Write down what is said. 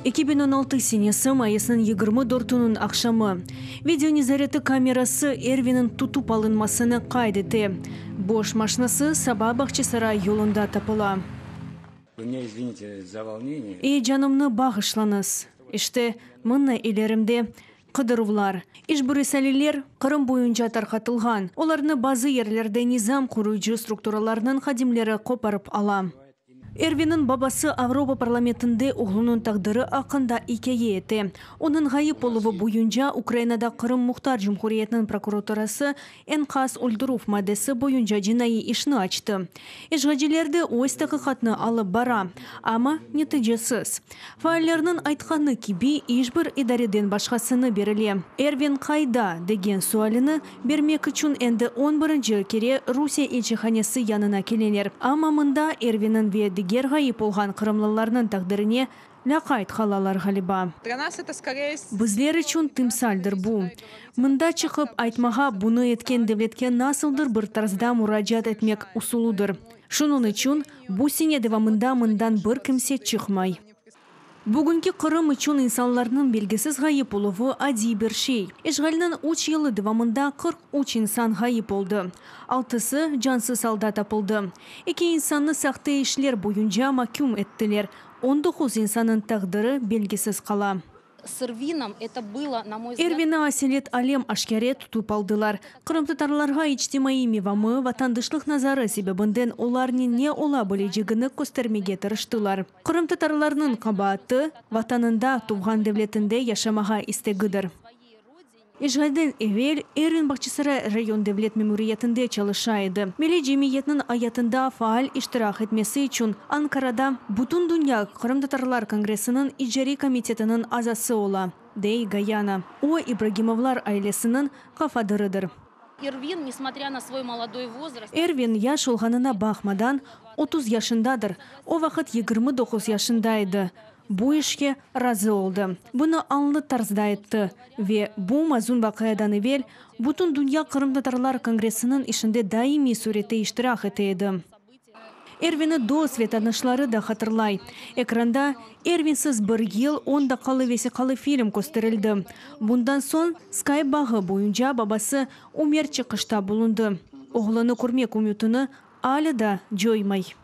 2016 сенесі майысының 24-нің ақшамы. Видео незареті камерасы Эрвиннің тутуп алынмасыны қайдеті. Бош машинасы Саба бақчысара юлында тапыла. Вы меня извините за волнение. Жанымны бағышланыз. Іште мұнна елерімде қыдырулар. Ишбүресәлілер Қырым бойынша тарқатылған. Оларны базы ерлерде низам құруйжы структураларының қадимлері қопарып ала. Эрвиннің бабасы Авропа парламентінде оғлының тағдыры ақында икее еті. Оның ғайып олығы бойынша Украинада Қырым Мұхтар Жұмхуриетінің прокуратурасы Энқас Ульдыруф мадесі бойынша жинайы ішіні açты. Ешғажилерді ойстықы қатны алып бара, ама нетижесіз. Фааллерінің айтқаны киби ешбір идареден башқасыны беріле. Эрвин қайда деген суалыны бермек үшін әнді 11-ші кере Русия елшіханесі янына келелер. Ама мында Эрвиннің веді Гер ғайып болған қырымлыларының тағдырыне лақайт қалалар ғалиба. Біздер үшін тымсалдыр бұ. Мында чықып айтмаға бұны еткен девлетке насылдыр бір тарзда мұражат етмек усулудыр. Шунын үшін бұ сене девамында бір кімсе чықмай. Бүгінгі Қырым үшін инсанларының белгісіз ғайып олуы ади бір шей. Ешғалінің 3 елі девамында 43 инсан ғайып олды. 6-сы жансыз салда тапылды. 2 инсанны сақты ешлер бойынша макюм еттілер. 19 инсанын тағдыры белгісіз қала. Эрвинна Аселет Алем ашкаре тутуп алдылар. Қырым татарларға ичтимаи мевамы ватандышлық назары себебінден оларны не ола болежігіні көстермеге тырыштылар. Қырым татарларының қабаты ватанында туған девлетінде яшамаға истегідір. Ишғайден эвел Эрвин Бақчысара район девлет мемориятында çalışайды. Мели жемиетінің аятында фаал иштирак етмесі үшін Анкарада Бутун Дүния Қырым татарлар конгрессінің ижари комитетінің азасы ола. Дей Гаяна. О Ибрагимовлар айлесінің қафадырыдыр. Эрвин, несмотря на свой молодой возраст, Эрвин яш олғанына бақмадан 30 яшындадыр. О вақыт 29 яшындайды. Бұ ішке разы олды. Бұны алны тарзда етті. Ве бұ мазун бақаядан евел, Бутун Дүния Қырым татарлар конгрессінің ішінде даими суреті иштирак етеді. Эрвинні до светанышлары да хатырлай. Экранда Эрвинсіз бір ел онда қалы весе қалы фильм көстерілді. Бұндан сон Скай бағы бойынша бабасы умер чықышта бұлынды. Оғланы көрмек үмітіні алі да жоймай.